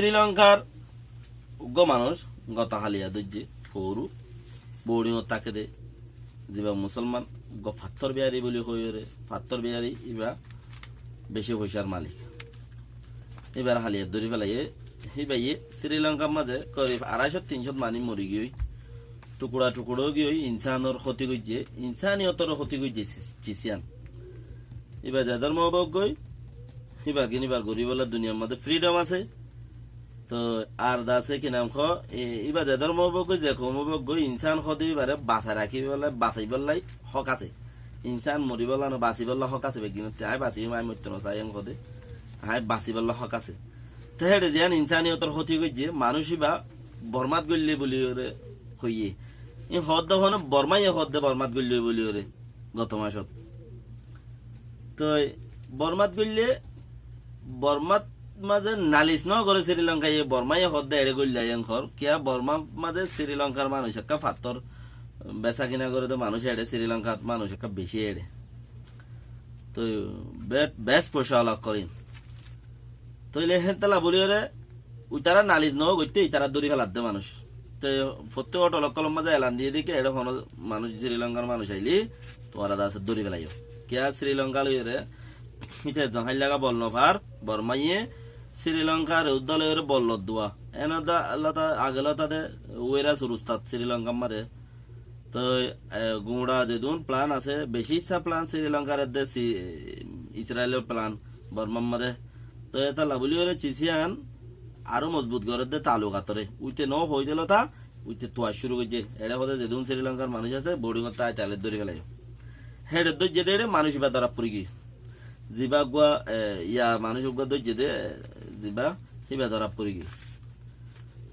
শ্রীলঙ্কার উগ্র মানুষ গত হালিয়া দজ্জে কৌরু বৌড়ি তাকে দে যা মুসলমান ফাত্তর বিহারি বলি হইরে ফাত্তর বিহারি ইবা বেশি পয়সার মালিক এবার হালিয়া ধরি ফেলাইয়ে হিবাইয়ে শ্রীলঙ্কার মাঝে করিব 250-300 মানি মরি গিয়ে টুকুরা টুকুরো গিয়ে ইনসানর ক্ষতি করছে ইনসানিয়তর ক্ষতি করছে চিসিয়ান এবার যাদের মহবক গই এবার কিনিবার গরিব দুনিয়ার মধ্যে ফ্রিডম আছে তো আর দাসে কি নাম এবার যাদের মহবক গই যে মহবক গই ইনসান ক্ষতি এবারে বাঁচা রাখি বলে বাঁচাই বললাই হক আছে ইনসান মরি বলা না বাঁচি বললা হক আছে কিন্তু হাই বাঁচি মাই মরতে নসাই ক্ষতি হাই বাঁচি বললা হক আছে তো হেডে যেন ইনসানিয়তর ক্ষতি করছে মানুষই বা বরমাত গল্লি বলি ওরে হইয়ে এই হদ হন বর্মাই হদ বরমাত গল্লি বলি ওরে গত মাসত তো বরমাত গল্লে বর্মাত মাঝে নালিশ ন করে শ্রীলঙ্কায় বর্মাই হদ্দে এড়ে গল্লাই ঘর কিয়া বর্মা মাঝে শ্রীলঙ্কার মানুষ একটা ফাত্তর বেচা কিনা করে তো মানুষ এড়ে শ্রীলঙ্কার মানুষ একটা বেশি এড়ে তো বেশ পয়সা অলগ করিন তইলে হেতলা বলি ওরে উইতারা নালিশ ন গইতে ইতারা দড়ি ফেলার দে মানুষ তো প্রত্যেক অটলক কলম মাঝে এলান দিয়ে দিকে এটা মানুষ শ্রীলঙ্কার মানুষ আইলি তোমার আছে দড়ি ফেলাইও কিয়া শ্রীলঙ্কা লইরে ইতে জহাই লাগা বল নভার বর্মাইয়ে শ্রীলঙ্কার উদ্দলের বল দোয়া এনদা আল্লাহ আগেলা তাদে ওয়েরা সুরুস্তাদ শ্রীলঙ্কা মারে তো গুড়া যেদুন প্ল্যান আছে বেশি ইচ্ছা প্ল্যান শ্রীলঙ্কার ইসরায়েলের প্ল্যান বর্মা মারে তো এটা লাভলি ওরে চিসিয়ান আরো মজবুত করে দে তালুকাতরে উইতে ন হয়ে দিল তা উইতে তোয়া শুরু করছে এটা হতে যেদুন শ্রীলঙ্কার মানুষ আছে বোর্ডিং তাই তালের ধরে ফেলাই হেডের দই যেতে মানুষ বা ধরা পড়ি গিয়ে জিবা গুয়া ইয়া মানুষ গুয়া দই যেতে জিবা হিবা ধরা পড়ি গিয়ে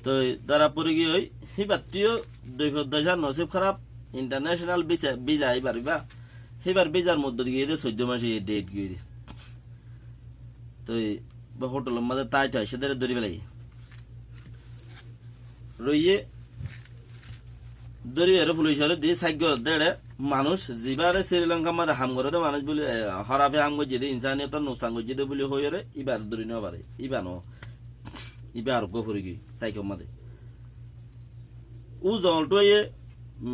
তো ধরা পড়ি গিয়ে ওই হিবার তুইও 210 নসিব খারাপ ইন্টারন্যাশনাল ভিসা এবার হিবার ভিসার মধ্যে গিয়ে 14 মাসে ডেট গিয়ে তো হোটেলের মধ্যে তাই তো সেদের ধরে ফেলাই রইয়ে দরিয়ার পুলিশের দিয়ে সাগ্য দেড়ে মানুষ জিবারে শ্রীলঙ্কা মাঝে হাম করে দে মানুষ বলে হরাফে হাম করছে ইনসানিয়ত নোসান করছে দে বলে হয়ে রে ইবার দরি নেওয়া পারে ইবা আরোগ্য করে গিয়ে সাইকেল মাঝে ও জলটো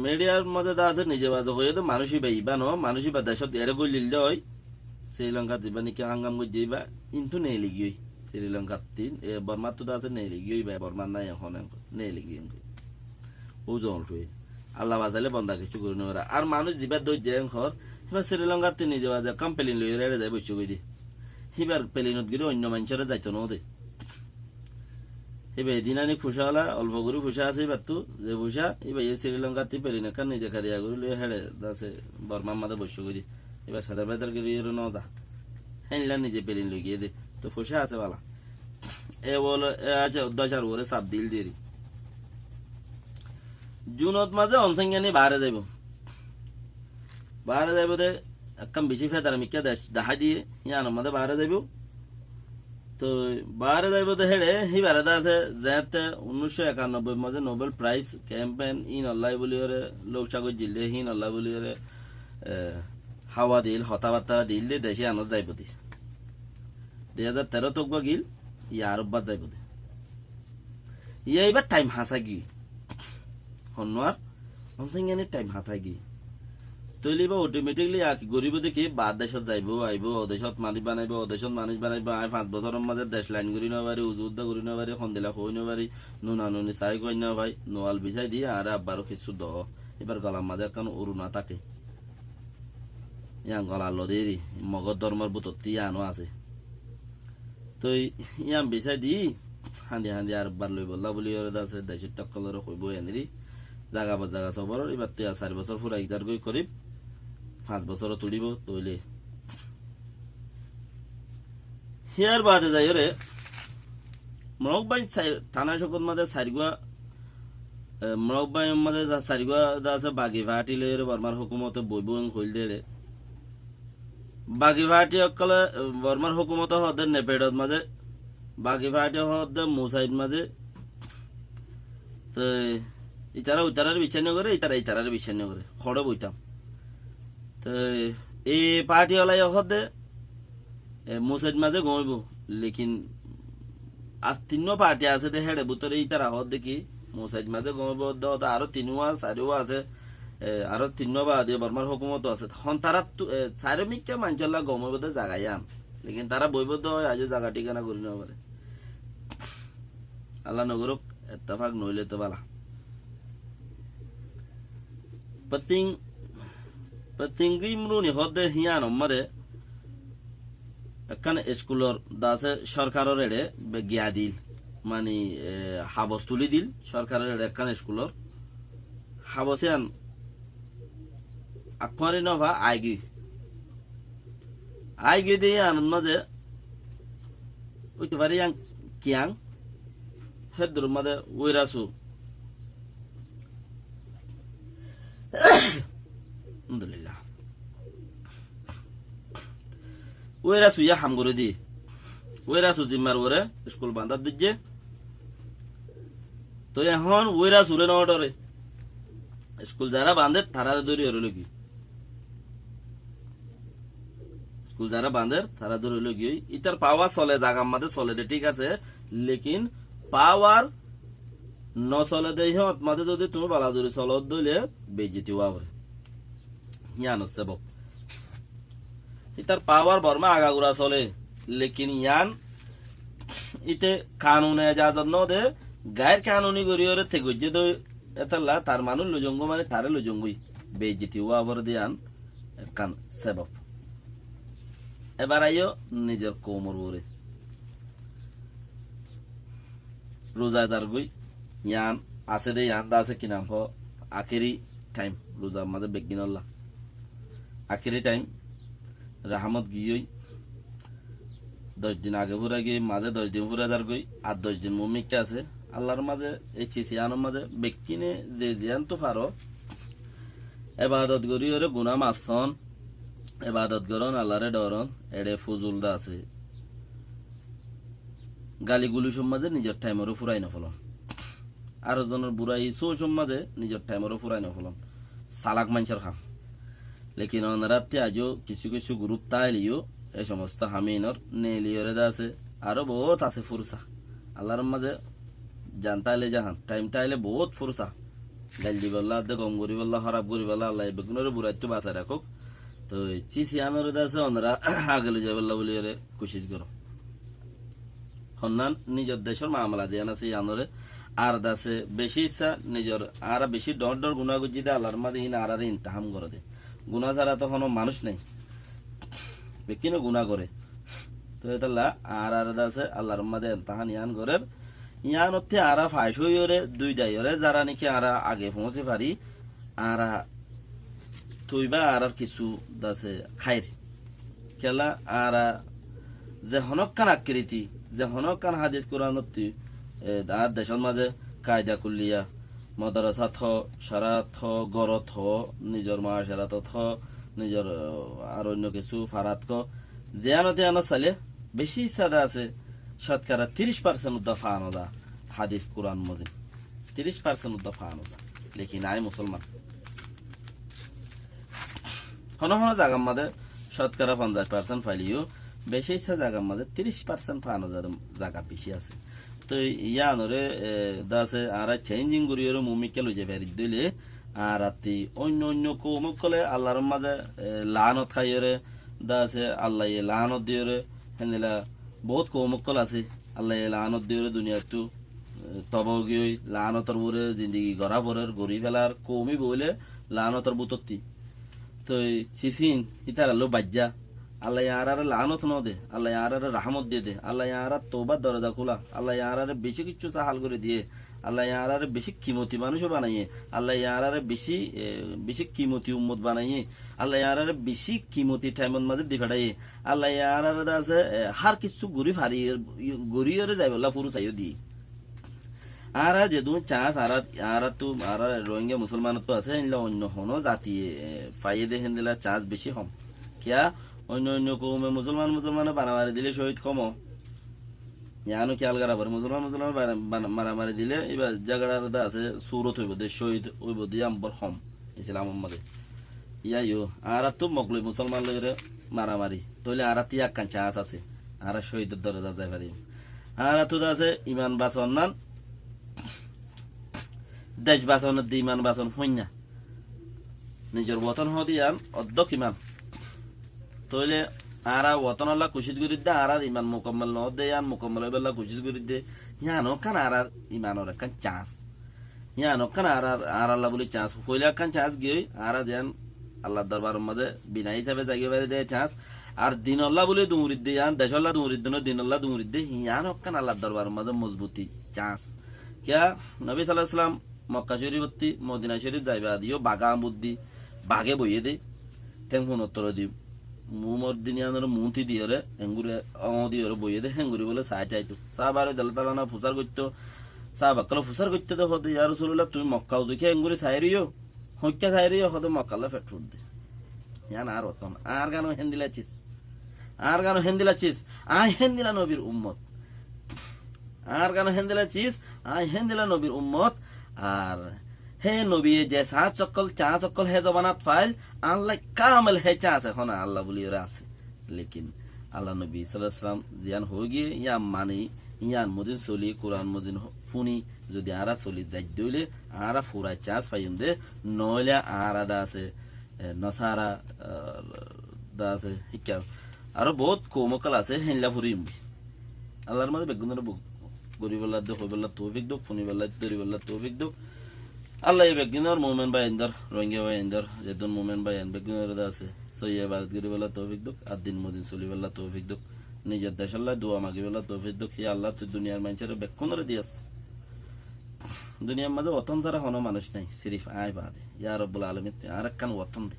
মিডিয়ার মাঝে দা আছে নিজে বাজে হয়ে তো মানুষই বা ইবা মানুষই বা দেশত এরে গলিল হয় শ্রীলঙ্কা যাবা নাকি হাঙ্গাম করছে ইবা কিন্তু নেই লিগিয়ে শ্রীলঙ্কার তিন বর্মার তো আছে নেই লিগিয়ে বা বর্মার নাই এখন নেই লিগিয়ে ও জলটো আল্লাহ বাজালে বন্ধা কিছু করে নেওয়া আর মানুষ যিবার দই যায় ঘর এবার শ্রীলঙ্কার তিন নিজে বাজে কাম পেলিন লই রেড়ে যায় বসে গই দি হিবার পেলিনত গিয়ে অন্য মানুষের যাইতো না দে এবার এদিন আনি ফুসা হলা অল্প করে ফুসা আছে এবার তো যে ফুসা এবার শ্রীলঙ্কার তি পেলিন একা নিজে কারিয়া করে লই হেড়ে আছে বর্মার মাঝে বসে গই দি এবার সাদা বেদার গিয়ে ন যা হ্যাঁ নিজে পেলিন লই গিয়ে দে তো ফুসা আছে বালা এ বলে আছে 10,000 ওরে সাপ দিল দিয়ে জুনত মাঝে অনসংজ্ঞানী বাহারে যাইব দে একদম বেশি ফেদার মিকা দেখা দিয়ে ইয়ানোর মাঝে বাহারে যাইব তো বাহারে যাইব দে হেড়ে হি বারাদা আছে যেতে 1991 মাঝে নোবেল প্রাইজ ক্যাম্পেইন ইন আল্লাহ বলি ওরে লোকসাগর জিল্লে হিন আল্লাহ বলি ওরে হাওয়া দিল হতাবার্তা দিল দে দেশে আনত যাইব দিস 2013 তকবা গিল ইয়া আরব যাইব দে ইয়া এবার টাইম হাসা গিয়ে হনওয়ার অনসংজ্ঞানের টাইম হাতায় গিয়ে তৈলি বা অটোমেটিকলি গরিব দেখি বাদ দেশত যাইব আইব অদেশত মানুষ বানাইব অদেশত মানুষ বানাইব 5 বছরের মাঝে দেশ লাইন করি নেওয়া পারি উজুদ্দা করি নেওয়া পারি সন্দিলা হই নেওয়া পারি নুনা নুনি চাই কই নেওয়া ভাই নোয়াল বিছাই দিয়ে আর আব্বারও কিছু দ এবার গলার মাঝে কারণ অরুণা থাকে ইয়াং গলা লদি মগর ধর্মের বুতত্তি আনো আছে তো ইয়াম বিছাই দি হান্দি হান্দি আর বার লই বললা বলি আছে দেশের টক্কলের হইব এনরি জাগা বা জাগা সবর এবার তুই 4 বছর ফুরা ইদার গই করিব 5 বছরও তুলিব তৈলে হিয়ার বাদে যাই রে মরকবাই থানা সকল মাঝে সারিগুয়া মরকবাই মাঝে সারিগুয়া আছে বাগি ভাটি লে বর্মার হুকুমতে বইব হইল দে রে বাগি ভাটি অকলে বর্মার হুকুমতে হদের নেপেডত মাঝে বাগি ভাটি হদ মুসাইদ মাঝে তো ইতারা উতারার বিছানো করে ইতারার বিছানো করে খড়ে বইতাম তো এই পার্টি হলাই হদে মুসাইদ মাঝে গইব লেকিন আর তিন পার্টি আছে দে হেডে ভিতরে ইতারা হদ দেখি মোসাইজ মাঝে গমবদ্ধ আরো তিনও চারিও আছে আরো তিন বা দিয়ে বর্মার হুকুমত আছে হন তারা চারিমিকা মাঞ্চল্লা গমবদ্ধ জাগাই আন লেকিন তারা বইবদ্ধ হয় আজ জায়গা ঠিকানা করি না পারে আল্লাহ নগরক এত্তেফাক নইলে তো বালা পতিংগি মরুনি হদে হিয়ান আমারে একখান স্কুলর দাসে সরকারের এড়ে গিয়া দিল মানে হাবস তুলি দিল সরকারের এড়ে একখান স্কুলর হাবসিয়ান আকমারি নভা আইগি দিয়ে আনন্দ মাঝে উঠতে পারি কিয়াং হেদুর মাঝে ওইরাসু আলহামদুলিল্লাহ ওইরাসু ইয়া হাম করে দি ওইরাসু জিম্মার ওরে স্কুল বান্ধার দিচ্ছে তো এখন ওইরাসু রে নটরে স্কুল যারা বাঁধে তারা দৌড়ি হলো কি স্কুল যারা বাঁধে তারা দৌড়ি হলো কি ইটার পাওয়ার চলে জাগার মাঝে চলে দে ঠিক আছে লেকিন পাওয়ার ন চলে দে হিমত মাঝে যদি তুমি বালাজুরি চলত দইলে বেজিতি হওয়া পরে ইয়ান হচ্ছে বক ইতার পাওয়ার বর্মা আগাগুড়া চলে লেকিন ইয়ান ইতে কানুন এজাজত ন দে গায়ের কানুনি গরিয়রে থেকে তো এতলা তার মানুষ লুজঙ্গ মানে তারে লুজঙ্গই বেজিতি হওয়া পরে দিয়ান কান সেবক এবার আইও নিজের কোমর ওরে রোজাদার গই ইয়ান আছে দে ইয়ান দা আছে কি নাম হ আখেরি টাইম রোজা মাঝে বেগিন আল্লাহ আখেরি টাইম রাহমত গিয়ে 10 দিন আগে পুরা গিয়ে মাঝে 10 দিন পুরা যার গই আর 10 দিন মুমিকটা আছে আল্লাহর মাঝে এই চিসিয়ানোর মাঝে বেকিনে যে জিয়ান তো পারো এবাদত করি ওরে গুনাহ মাফসন এবাদত করন আল্লাহরে ডরন এড়ে ফুজুল দা আছে গালিগুলি সমাজে নিজের টাইমেরও ফুরাই না ফলন আরো জনের বুড়াই সো সমাজে নিজের টাইমেরও ফুরাই না ফলন সালাক মাঞ্চার খাম লেকিন রাতে আজও কিছু কিছু গ্রুপ তাইলিও এই সমস্ত হামিনর নেলিয়রে আছে আরো বহুত আছে ফুরসা আল্লাহর মাঝে জানতাইলে জাহান টাইম তাইলে বহুত ফুরসা গাল দি বল্লা দে গম গরি বল্লা খারাপ গরি বল্লা আল্লাহ বেগুনের বুড়াই তো বাঁচায় রাখুক তো চিসি আনোর আছে ওনারা আগলে যাই বল্লা বলি ওরে কোশিশ করো হন্নান নিজের দেশের মামলা দিয়ে আছে আনোরে আর দাসে বেশি ইচ্ছা নিজের আর বেশি ডর ডর গুণা গুজি দে আল্লাহর মাঝে ইন আর ইনতাহাম করে দে গুণা ছাড়া তো কোনো মানুষ নেই বেকিনে গুণা করে তো এটা আর আছে আল্লাহর মাঝে ইনতাহান ইয়ান করে ইয়ান হচ্ছে আরা ফাইস হইরে দুই দাইরে যারা নাকি আরা আগে পৌঁছে পারি আরা তুইবা আর কিছু দাসে খাইর খেলা আরা যে হনকান আকৃতি যে হনকান হাদিস কোরআন আর দেশের মাঝে কায়দা কুল্লিয়া মদারসা থ সারা থ গর থ নিজের মা সারা থ নিজের আর অন্য কিছু ফারাত ক যেন তেন চালে বেশি সাদা আছে শতকরা 30% দফা আনজা হাদিস কোরআন মজিদ 30% দফা আনজা লেকিন আই মুসলমান হন হন জায়গার মাঝে শতকরা 50% ফাইলিও বেশি ইচ্ছা জায়গার মাঝে 30% ফানো জায়গা বেশি আছে তো ইয়ানরে দাসে আর চেঞ্জিং করিয়র মুমিকে লইছে ফেরি দিলে আর রাতি অন্য অন্য কৌমক কলে আল্লাহর মাঝে লানত খাইয়রে দাসে আল্লাহ লানত দিয়রে হেনিলা বহুত কৌমক কল আছে আল্লাহ লানত দিয়রে দুনিয়াতো তব গিয়ে লানতর বরে জিন্দগি গড়া বরের গড়ি ফেলার কৌমি বলে লানতর বুতত্তি তো চিসিন ইতার আলো বাজ্যা আল্লাহ আর লানত ন দে আল্লাহ আর রাহমত দিয়ে দে আল্লাহ আর তোবার দরজা খোলা আল্লাহ আর বেশি কিছু সাহাল করে দিয়ে আল্লাহ আর বেশি কিমতি মানুষও বানাইয়ে আল্লাহ আর বেশি বেশি কিমতি উম্মত বানাইয়ে আল্লাহ আর বেশি কিমতি টাইমের মাঝে দি ফেটাইয়ে আল্লাহ আর আছে হার কিছু গড়ি ফারি গড়িয়ে যাই বললা পুরো চাইও দিয়ে আর যে তুমি চাষ আর তো আর রোহিঙ্গা মুসলমান তো আছে অন্য হনো জাতি পাইয়ে দেখেন দিলা চাষ বেশি হম কিয়া অন্য অন্য কৌমে মুসলমান বানামারি দিলে শহীদ কম ইয়ানো খেয়াল করা পরে মুসলমান মারামারি দিলে এবার জায়গাটা আছে সুরত হইব দে শহীদ হইব দিয়ে আম্বর কম ইসলাম মধ্যে ইয়াইও আর তো মকলই মুসলমান লইরে মারামারি তইলে আর তিয়াক কান চাষ আছে আর শহীদের দরজা যাই পারি আর তো আছে ইমান বাঁচন নান দেশ বাঁচনের দি ইমান বাঁচন হই না নিজের বতন হদিয়ান অর্ধক ইমান তইলে আরা ওতন আল্লাহ কুশিস করি দে আর ইমান মোকাম্মল ন দে আন মোকাম্মল বেলা কুশিস করি দে ইয়ানো কান আর ইমানর কান চান্স ইয়ানো কান আর আল্লাহ বলি চান্স কইলা কান চান্স গিয়ে আর যেন আল্লাহ দরবার মাঝে বিনা হিসাবে জাগিয়ে বেড়ে দেয় চান্স আর দিন আল্লাহ বলে দুমুরিদ দে ইয়ান দেশ আল্লাহ দুমুরিদ দেন দিন আল্লাহ দুমুরিদ দে ইয়ানো কান আল্লাহ দরবার মাঝে মজবুতি চান্স কিয়া নবী সাল্লাল্লাহু আলাইহি সাল্লাম মক্কা শরীফতি মদিনা শরীফ যাইবা দিও বাগা বুদ্ধি বাগে বইয়ে দে তেমন উত্তর দিও মুমর দিনিয়ানোর মুতি দিয়রে হেঙ্গুরে দিয়রে বইয়ে দে হেঙ্গুরি বলে চাই চাইতো সাহাবারে দালাতালানা ফুসার করতো সাহাবাকলে ফুসার করতে তো হতে ইয়া রাসূলুল্লাহ তুমি মক্কাও দেখে হেঙ্গুরি চাইরিও হইকা চাইরিও হতে মক্কালে ফেটফুট দে ইয়ান আর অতন আর গানো হেন্দিলাছিস আর গানো হেন্দিলাছিস আই হেন্দিলা নবীর উম্মত আর গানো হেন্দিলাছিস আই হেন্দিলা নবীর উম্মত আর হে নবী যে চা চক্কল হে জবানাত ফাইল আল্লাহ কামেল হে চা আছে এখন আল্লাহ বলি ওরা আছে লেকিন আল্লাহ নবী সাল্লাল্লাহু আলাইহি সাল্লাম জিয়ান হয়ে গিয়ে ইয়া মানে ইয়ান মদিন চলি কোরআন মদিন ফুনি যদি আরা চলি যাই দইলে আরা ফুরাই চান্স পাইম দে নইলে আরা দা আছে নসারা দা আছে শিক্ষা আরো বহুত কৌমকাল আছে হেনলা ফুরিম আল্লাহর মাঝে বেগুনের গরিবেল্লা দে হইবেল্লা তৌফিক দোক ফুনিবেল্লা দরিবেল্লা তৌফিক দোক আল্লাহ এই বেগিনর মোমেন বাই এন্দার রোহিঙ্গা বাই এন্দার যেদুন মোমেন বাই এন বেগিনর আছে সইয়া বাদ গরিবেল্লা তৌফিক দোক আর দিন মদিন চলিবেল্লা তৌফিক দোক নিজের দেশ আল্লাহ দোয়া মাগিবেল্লা তৌফিক দোক হে আল্লাহ তুই দুনিয়ার মানুষের বেক্ষণরে দিয়াস দুনিয়ার মাঝে অতন ছাড়া কোনো মানুষ নাই সিরিফ আয় বাদে ইয়া রব্বুল আলামিন তুই আর একখান ওতন দে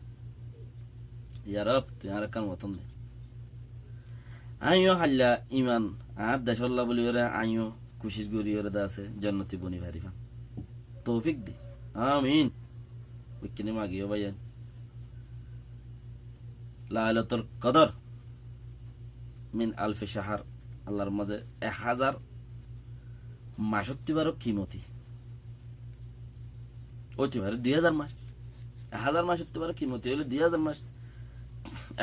ইয়া রব তুই আর একখান ওতন দে আইও হাল্লা ইমান আর দেশ আল্লাহ বলি ওরা আইও কুশিস গরি ওরা আছে জান্নাতি বনি ভারিফা তৌফিক দে আমিন বিকিনি মাগিও ভাইয়ান লাইলাতুল কদর মিন আলফি শাহর আল্লাহর মাঝে 1062 কিমতি ওইটি ভারে 2000 মাস 1000 মাস হতে পারে কিমতি হলে 2000 মাস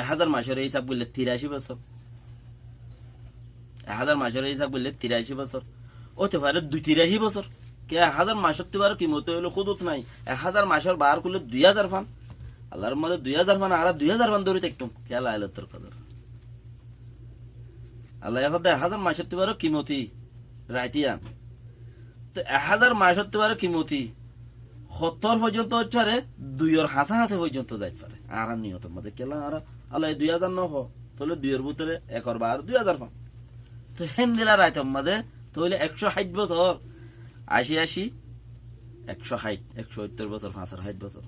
1000 মাসের হিসাব করলে 83 বছর 1000 মাসের হিসাব করলে 83 বছর ওইতে পারে 283 বছর কে 1000 মাস হতে পারে কিমতি হলে খুদুত নাই 1000 মাসের বার করলে 2000 ফান আল্লাহর মাঝে 2000 ফান আর 2000 ফান ধরে দেখতুম কে লাইলাতুল কদর আল্লাহ এখন 1000 মাস হতে পারে কিমতি রাইতিয়ান তো 1000 মাস হতে পারে কিমতি 70 পর্যন্ত হচ্ছে 2 হাসা পর্যন্ত যাই পারে আর নিয়ত মাঝে কেলা আর আল্লাহ 2000 নহ তাহলে 2 এর ভিতরে একর বার 2000 ফান তো হেন্দিলা রাইতাম মাঝে তাহলে 160 বছর 80 160 170 বছর 560 বছর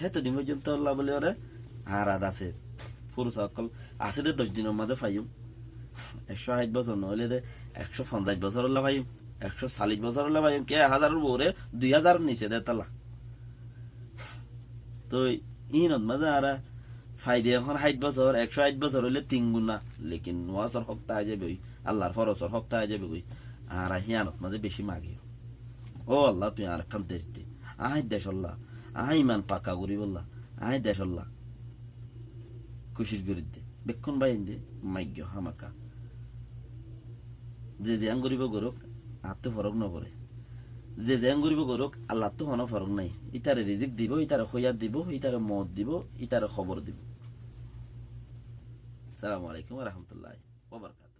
হে তো দিন পর্যন্ত আল্লাহ বলে ওরে আর আছে পুরুষ সকল আছে 10 দিনের মাঝে পাইম 160 বছর নইলে 150 বছর হলে পাইম 140 বছর হলে পাইম কে 1000 উপরে 2000 নিচে দে তালা তো ইনত মাঝে আর ফাইদে এখন 60 বছর 160 বছর হলে 3 গুণা লেকিন ওয়াসর হকতা যাবে আল্লাহর ফরজর হকতা যাবে কই আর হিয়ানত মাঝে বেশি মাগিও ও আল্লাহ তুই আর কান দেশ দি আই দেশ আল্লাহ আই মান পাকা করি বললা আই দেশ আল্লাহ কুশিস গরিব দে বেক্ষণ বাইন দে মাইগ্য হামাকা যে জ্যাং গরিব গরক আর তো ফরক নপরে যে জ্যাং গরিব গরক আল্লাহ তো হন ফরক নাই ইতারে রিজিক দিব ইতারে খৈয়াত দিব ইতারে মদ দিব ইতারে খবর দিব। আসসালামু আলাইকুম ওয়া রাহমাতুল্লাহি ওয়া বারাকাতুহু।